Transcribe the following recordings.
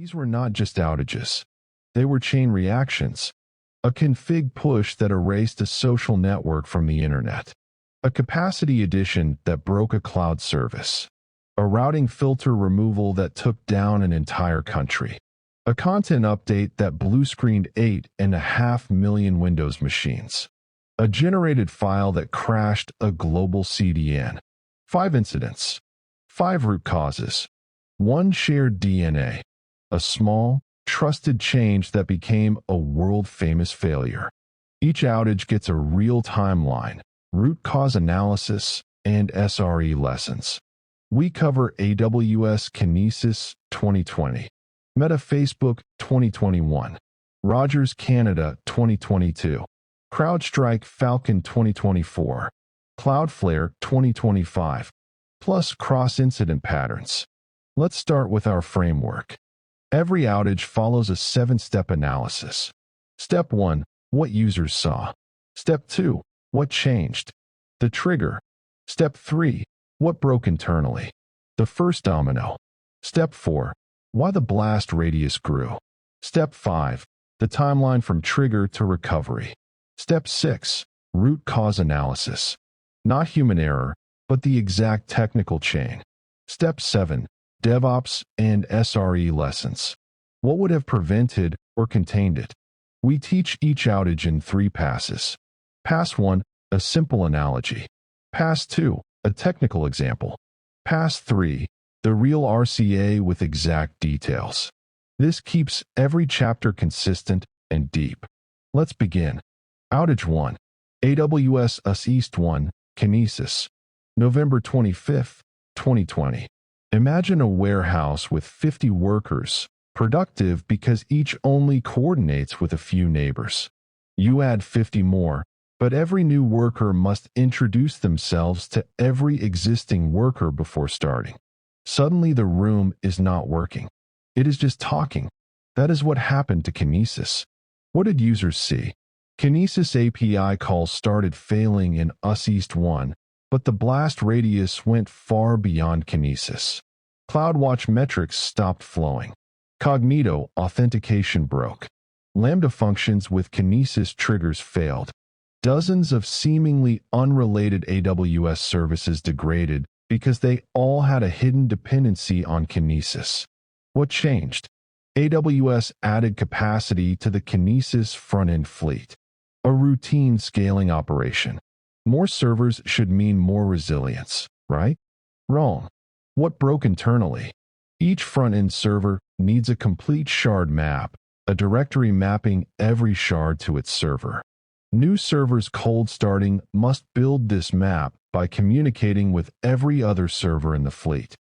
These were not just outages. They were chain reactions. A config push that erased a social network from the internet. A capacity addition that broke a cloud service. A routing filter removal that took down an entire country. A content update that blue-screened 8.5 million Windows machines. A generated file that crashed a global CDN. 5 incidents. 5 root causes. 1 shared DNA. A small, trusted change that became a world-famous failure. Each outage gets a real timeline, root cause analysis, and SRE lessons. We cover AWS Kinesis 2020, Meta Facebook 2021, Rogers Canada 2022, CrowdStrike Falcon 2024, Cloudflare 2025, plus cross-incident patterns. Let's start with our framework. Every outage follows a 7-step analysis. Step 1, what users saw. Step 2, what changed. The trigger. Step 3, what broke internally. The first domino. Step 4, why the blast radius grew. Step 5, the timeline from trigger to recovery. Step 6, root cause analysis. Not human error, but the exact technical chain. Step 7, DevOps and SRE lessons. What would have prevented or contained it? We teach each outage in 3 passes. Pass 1, a simple analogy. Pass 2, a technical example. Pass 3, the real RCA with exact details. This keeps every chapter consistent and deep. Let's begin. Outage 1, AWS US East 1, Kinesis, November 25, 2020. Imagine a warehouse with 50 workers, productive because each only coordinates with a few neighbors. You add 50 more, but every new worker must introduce themselves to every existing worker before starting. Suddenly the room is not working. It is just talking. That is what happened to Kinesis. What did users see? Kinesis API calls started failing in US East 1, but the blast radius went far beyond Kinesis. CloudWatch metrics stopped flowing. Cognito authentication broke. Lambda functions with Kinesis triggers failed. Dozens of seemingly unrelated AWS services degraded because they all had a hidden dependency on Kinesis. What changed? AWS added capacity to the Kinesis front-end fleet. A routine scaling operation. More servers should mean more resilience, right? Wrong. What broke internally? Each front-end server needs a complete shard map, a directory mapping every shard to its server. New servers cold starting must build this map by communicating with every other server in the fleet.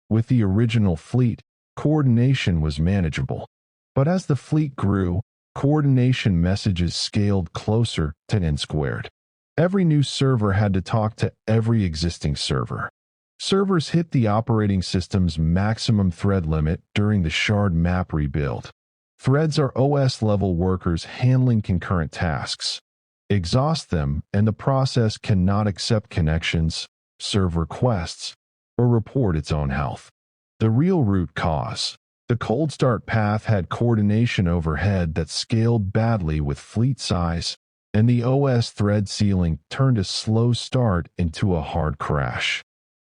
With the original fleet, coordination was manageable. But as the fleet grew, coordination messages scaled closer to n². Every new server had to talk to every existing server. Servers hit the operating system's maximum thread limit during the shard map rebuild. Threads are OS-level workers handling concurrent tasks. Exhaust them, and the process cannot accept connections, serve requests, or report its own health. The real root cause. The cold start path had coordination overhead that scaled badly with fleet size, and the OS thread ceiling turned a slow start into a hard crash.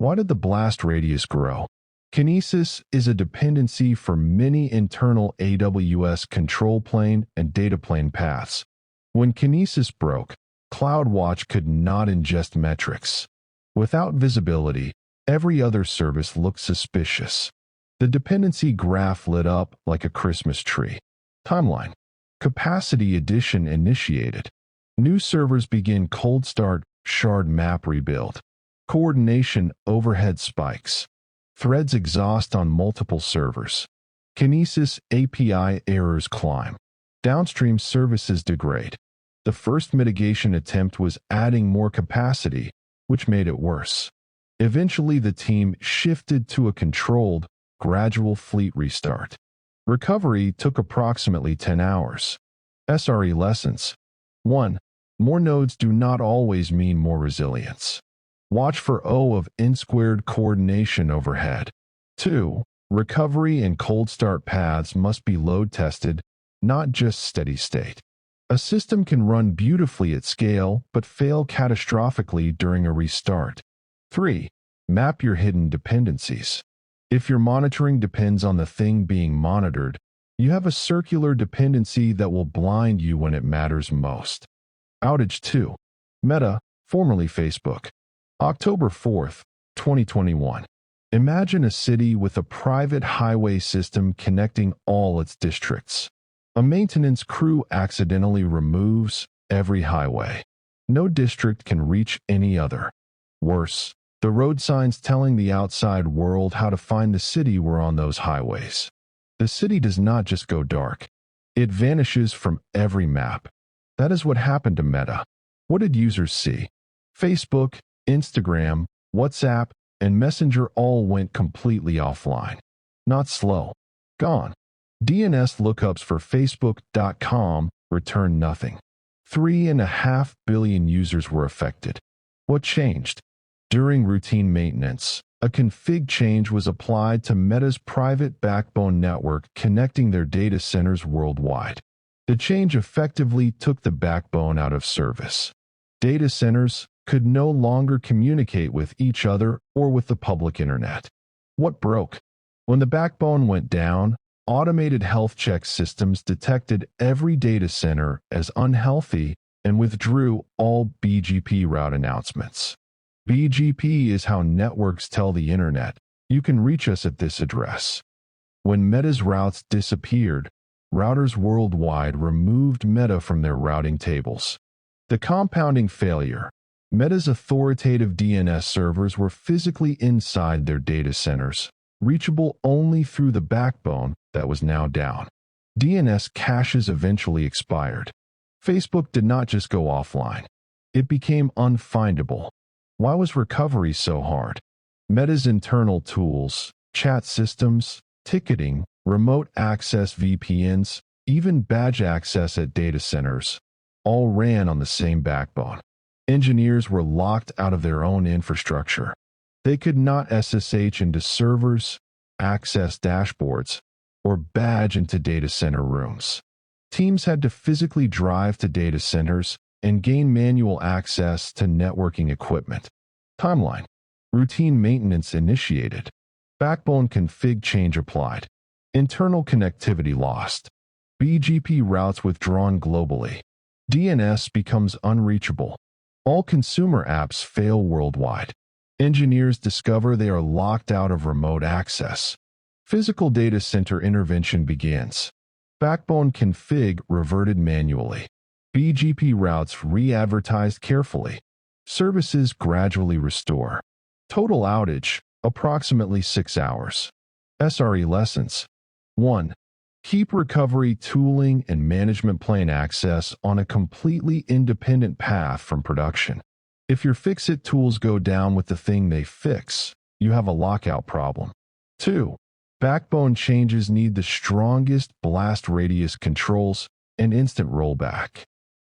Why did the blast radius grow? Kinesis is a dependency for many internal AWS control plane and data plane paths. When Kinesis broke, CloudWatch could not ingest metrics. Without visibility, every other service looked suspicious. The dependency graph lit up like a Christmas tree. Timeline. Capacity addition initiated. New servers begin cold start, shard map rebuild. Coordination overhead spikes. Threads exhaust on multiple servers. Kinesis API errors climb. Downstream services degrade. The first mitigation attempt was adding more capacity, which made it worse. Eventually, the team shifted to a controlled, gradual fleet restart. Recovery took approximately 10 hours. SRE lessons. 1. More nodes do not always mean more resilience. Watch for O of n² coordination overhead. 2. Recovery and cold start paths must be load tested, not just steady state. A system can run beautifully at scale, but fail catastrophically during a restart. 3. Map your hidden dependencies. If your monitoring depends on the thing being monitored, you have a circular dependency that will blind you when it matters most. Outage 2. Meta, formerly Facebook. October 4th, 2021. Imagine a city with a private highway system connecting all its districts. A maintenance crew accidentally removes every highway. No district can reach any other. Worse, the road signs telling the outside world how to find the city were on those highways. The city does not just go dark. It vanishes from every map. That is what happened to Meta. What did users see? Facebook, Instagram, WhatsApp, and Messenger all went completely offline. Not slow. Gone. DNS lookups for Facebook.com returned nothing. 3.5 billion users were affected. What changed? During routine maintenance, a config change was applied to Meta's private backbone network connecting their data centers worldwide. The change effectively took the backbone out of service. Data centers could no longer communicate with each other or with the public internet. What broke? When the backbone went down, automated health check systems detected every data center as unhealthy and withdrew all BGP route announcements. BGP is how networks tell the internet, you can reach us at this address. When Meta's routes disappeared, routers worldwide removed Meta from their routing tables. The compounding failure. Meta's authoritative DNS servers were physically inside their data centers, reachable only through the backbone that was now down. DNS caches eventually expired. Facebook did not just go offline. It became unfindable. Why was recovery so hard? Meta's internal tools, chat systems, ticketing, remote access VPNs, even badge access at data centers, all ran on the same backbone. Engineers were locked out of their own infrastructure. They could not SSH into servers, access dashboards, or badge into data center rooms. Teams had to physically drive to data centers and gain manual access to networking equipment. Timeline. Routine maintenance initiated. Backbone config change applied. Internal connectivity lost. BGP routes withdrawn globally. DNS becomes unreachable. All consumer apps fail worldwide. Engineers discover they are locked out of remote access. Physical data center intervention begins. Backbone config reverted manually. BGP routes re-advertised carefully. Services gradually restore. Total outage, approximately 6 hours. SRE lessons. 1. Keep recovery tooling and management plane access on a completely independent path from production. If your fix-it tools go down with the thing they fix, you have a lockout problem. 2. Backbone changes need the strongest blast radius controls and instant rollback.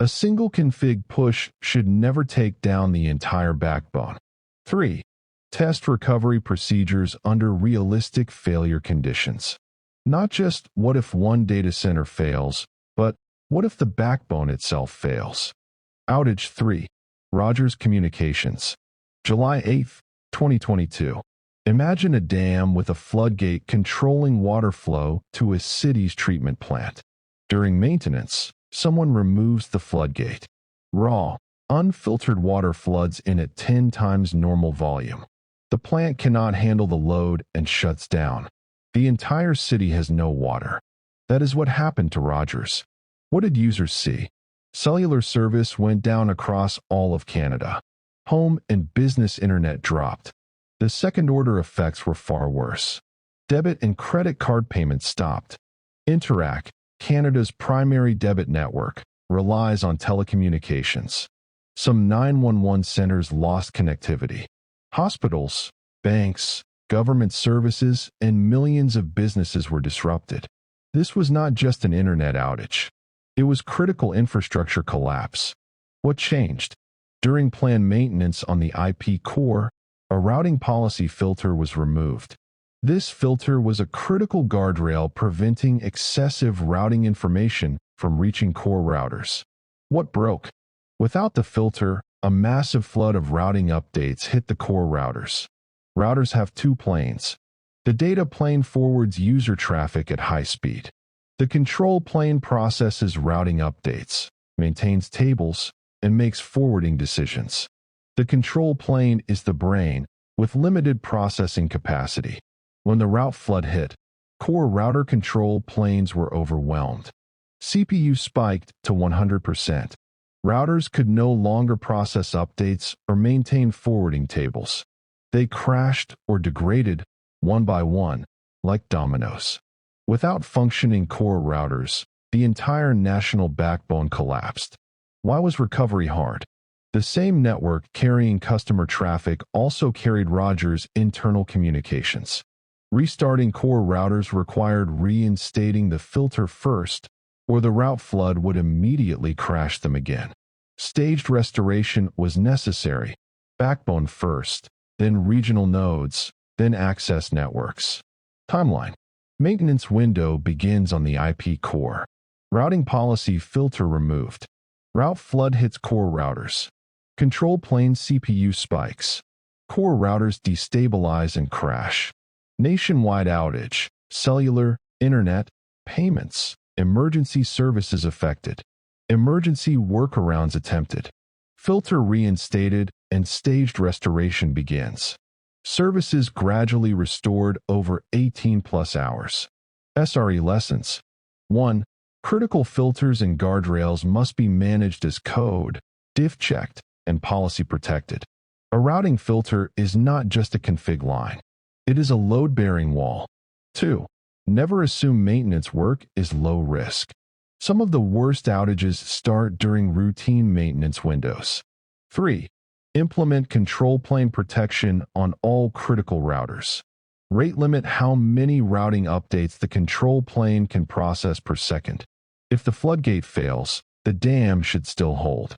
A single config push should never take down the entire backbone. 3. Test recovery procedures under realistic failure conditions. Not just what if one data center fails, but what if the backbone itself fails? Outage 3. Rogers Communications. July 8, 2022. Imagine a dam with a floodgate controlling water flow to a city's treatment plant. During maintenance, someone removes the floodgate. Raw, unfiltered water floods in at 10 times normal volume. The plant cannot handle the load and shuts down. The entire city has no water. That is what happened to Rogers. What did users see? Cellular service went down across all of Canada. Home and business internet dropped. The second-order effects were far worse. Debit and credit card payments stopped. Interac, Canada's primary debit network, relies on telecommunications. Some 911 centers lost connectivity. Hospitals, banks, government services, and millions of businesses were disrupted. This was not just an internet outage. It was critical infrastructure collapse. What changed? During planned maintenance on the IP core, a routing policy filter was removed. This filter was a critical guardrail preventing excessive routing information from reaching core routers. What broke? Without the filter, a massive flood of routing updates hit the core routers. Routers have two planes. The data plane forwards user traffic at high speed. The control plane processes routing updates, maintains tables, and makes forwarding decisions. The control plane is the brain, with limited processing capacity. When the route flood hit, core router control planes were overwhelmed. CPU spiked to 100%. Routers could no longer process updates or maintain forwarding tables. They crashed or degraded, one by one, like dominoes. Without functioning core routers, the entire national backbone collapsed. Why was recovery hard? The same network carrying customer traffic also carried Rogers' internal communications. Restarting core routers required reinstating the filter first, or the route flood would immediately crash them again. Staged restoration was necessary, backbone first, then regional nodes, then access networks. Timeline. Maintenance window begins on the IP core. Routing policy filter removed. Route flood hits core routers. Control plane CPU spikes. Core routers destabilize and crash. Nationwide outage. Cellular, internet, payments, emergency services affected. Emergency workarounds attempted. Filter reinstated and staged restoration begins. Services gradually restored over 18+ hours. SRE lessons. 1. Critical filters and guardrails must be managed as code, diff-checked, and policy-protected. A routing filter is not just a config line. It is a load-bearing wall. 2. Never assume maintenance work is low risk. Some of the worst outages start during routine maintenance windows. 3. Implement control plane protection on all critical routers. Rate limit how many routing updates the control plane can process per second. If the floodgate fails, the dam should still hold.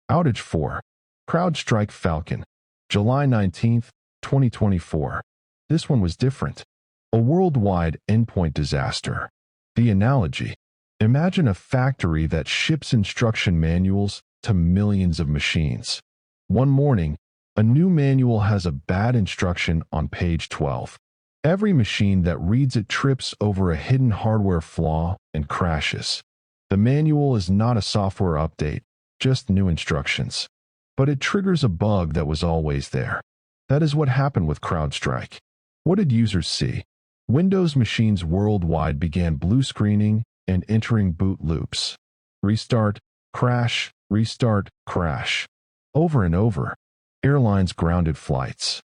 Outage 4. CrowdStrike Falcon. July 19, 2024. This one was different. A worldwide endpoint disaster. The analogy. Imagine a factory that ships instruction manuals to millions of machines. One morning, a new manual has a bad instruction on page 12. Every machine that reads it trips over a hidden hardware flaw and crashes. The manual is not a software update, just new instructions. But it triggers a bug that was always there. That is what happened with CrowdStrike. What did users see? Windows machines worldwide began blue screening and entering boot loops. Restart, crash, restart, crash. Over and over. Airlines grounded flights.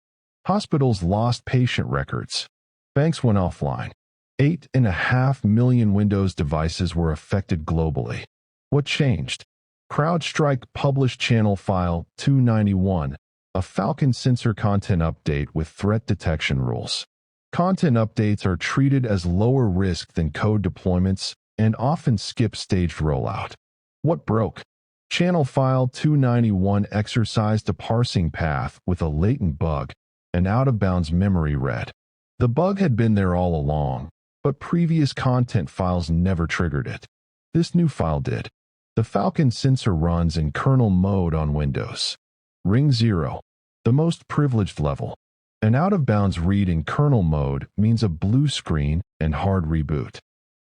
Hospitals lost patient records. Banks went offline. 8.5 million Windows devices were affected globally. What changed? CrowdStrike published channel file 291, a Falcon sensor content update with threat detection rules. Content updates are treated as lower risk than code deployments and often skip staged rollout. What broke? Channel file 291 exercised a parsing path with a latent bug, an out-of-bounds memory read. The bug had been there all along, but previous content files never triggered it. This new file did. The Falcon sensor runs in kernel mode on Windows. Ring 0, the most privileged level. An out-of-bounds read in kernel mode means a blue screen and hard reboot.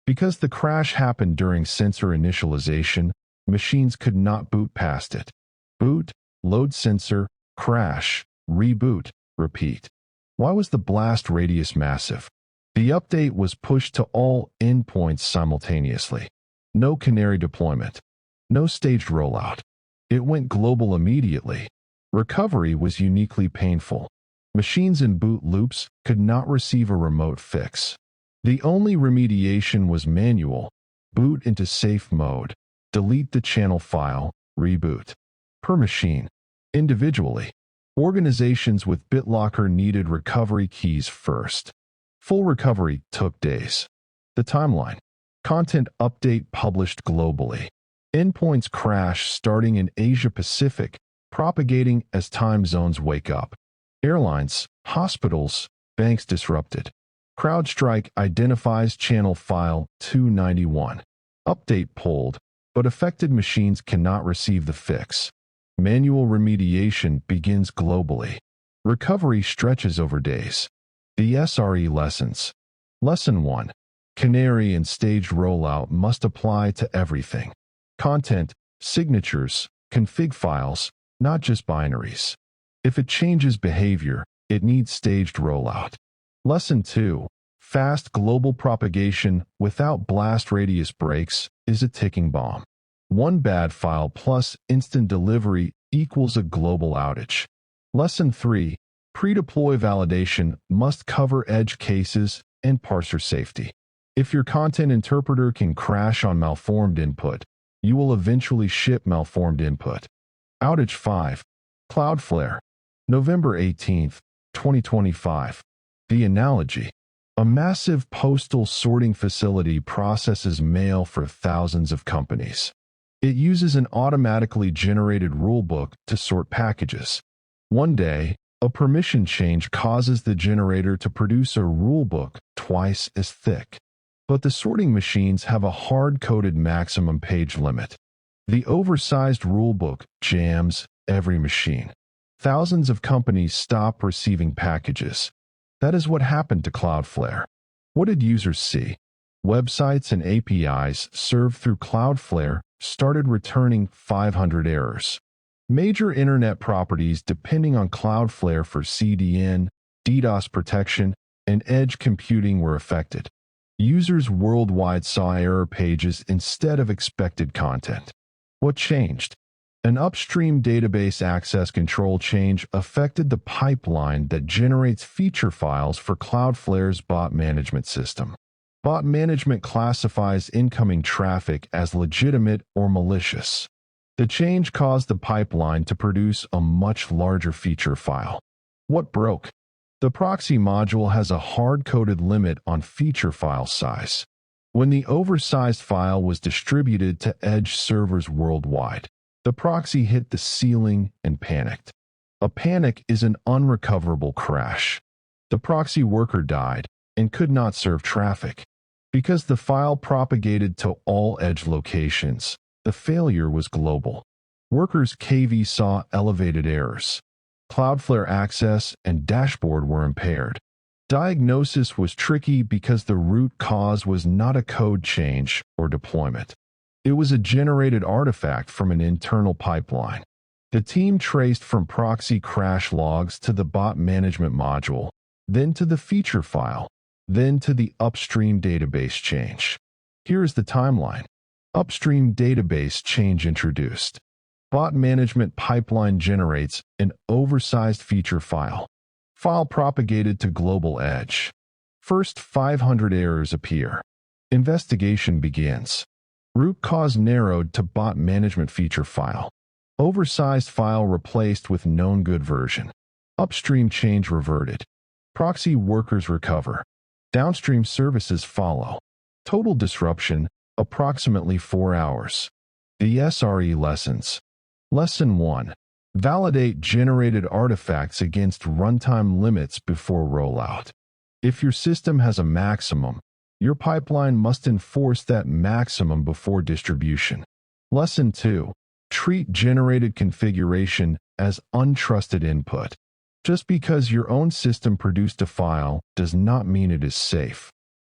Because the crash happened during sensor initialization, machines could not boot past it. Boot, load sensor, crash, reboot, repeat. Why was the blast radius massive? The update was pushed to all endpoints simultaneously. No canary deployment. No staged rollout. It went global immediately. Recovery was uniquely painful. Machines in boot loops could not receive a remote fix. The only remediation was manual. Boot into safe mode. Delete the channel file. Reboot. Per machine. Individually. Organizations with BitLocker needed recovery keys first. Full recovery took days. The timeline. Content update published globally. Endpoints crash starting in Asia Pacific, propagating as time zones wake up. Airlines, hospitals, banks disrupted. CrowdStrike identifies channel file 291. Update pulled, but affected machines cannot receive the fix. Manual remediation begins globally. Recovery stretches over days. The SRE lessons. Lesson 1. Canary and staged rollout must apply to everything. Content, signatures, config files, not just binaries. If it changes behavior, it needs staged rollout. Lesson 2. Fast global propagation without blast radius breaks is a ticking bomb. One bad file plus instant delivery equals a global outage. Lesson 3. Pre-deploy validation must cover edge cases and parser safety. If your content interpreter can crash on malformed input, you will eventually ship malformed input. Outage 5. Cloudflare. November 18, 2025. The analogy. A massive postal sorting facility processes mail for thousands of companies. It uses an automatically generated rulebook to sort packages. One day, a permission change causes the generator to produce a rulebook twice as thick. But the sorting machines have a hard-coded maximum page limit. The oversized rulebook jams every machine. Thousands of companies stop receiving packages. That is what happened to Cloudflare. What did users see? Websites and APIs served through Cloudflare started returning 500 errors. Major internet properties depending on Cloudflare for CDN, DDoS protection, and edge computing were affected. Users worldwide saw error pages instead of expected content. What changed? An upstream database access control change affected the pipeline that generates feature files for Cloudflare's bot management system. Bot management classifies incoming traffic as legitimate or malicious. The change caused the pipeline to produce a much larger feature file. What broke? The proxy module has a hard-coded limit on feature file size. When the oversized file was distributed to edge servers worldwide, the proxy hit the ceiling and panicked. A panic is an unrecoverable crash. The proxy worker died and could not serve traffic. Because the file propagated to all edge locations, the failure was global. Workers KV saw elevated errors. Cloudflare access and dashboard were impaired. Diagnosis was tricky because the root cause was not a code change or deployment. It was a generated artifact from an internal pipeline. The team traced from proxy crash logs to the bot management module, then to the feature file, then to the upstream database change. Here is the timeline. Upstream database change introduced. Bot management pipeline generates an oversized feature file. File propagated to global edge. First 500 errors appear. Investigation begins. Root cause narrowed to bot management feature file. Oversized file replaced with known good version. Upstream change reverted. Proxy workers recover. Downstream services follow. Total disruption, approximately 4 hours. The SRE lessons. Lesson 1. Validate generated artifacts against runtime limits before rollout. If your system has a maximum, your pipeline must enforce that maximum before distribution. Lesson 2. Treat generated configuration as untrusted input. Just because your own system produced a file does not mean it is safe.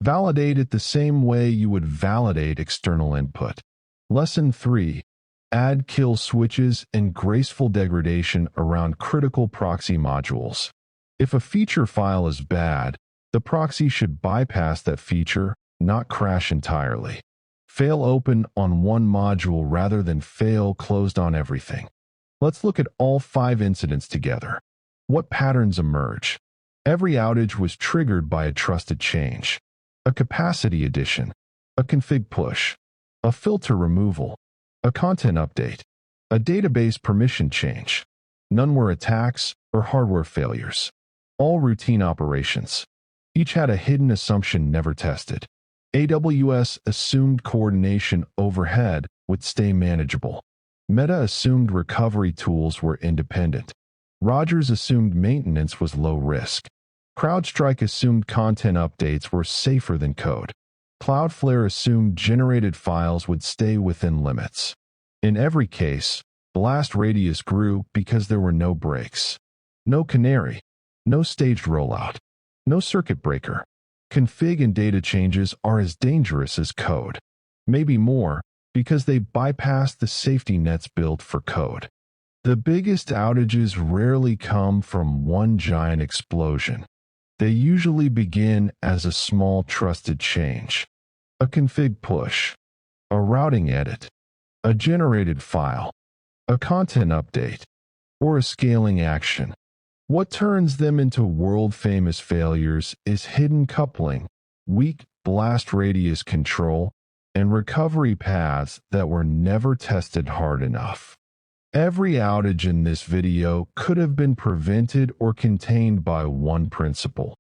Validate it the same way you would validate external input. Lesson 3. Add kill switches and graceful degradation around critical proxy modules. If a feature file is bad, the proxy should bypass that feature, not crash entirely. Fail open on one module rather than fail closed on everything. Let's look at all 5 incidents together. What patterns emerge? Every outage was triggered by a trusted change. A capacity addition, a config push, a filter removal, a content update, a database permission change. None were attacks or hardware failures. All routine operations. Each had a hidden assumption never tested. AWS assumed coordination overhead would stay manageable. Meta assumed recovery tools were independent. Rogers assumed maintenance was low risk. CrowdStrike assumed content updates were safer than code. Cloudflare assumed generated files would stay within limits. In every case, blast radius grew because there were no breaks. No canary. No staged rollout. No circuit breaker. Config and data changes are as dangerous as code. Maybe more, because they bypass the safety nets built for code. The biggest outages rarely come from one giant explosion. They usually begin as a small trusted change. A config push. A routing edit. A generated file. A content update. Or a scaling action. What turns them into world-famous failures is hidden coupling, weak blast radius control, and recovery paths that were never tested hard enough. Every outage in this video could have been prevented or contained by one principle.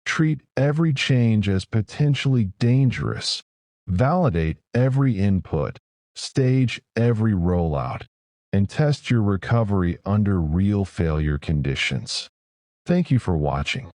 Treat every change as potentially dangerous. Validate every input. Stage every rollout. And test your recovery under real failure conditions. Thank you for watching.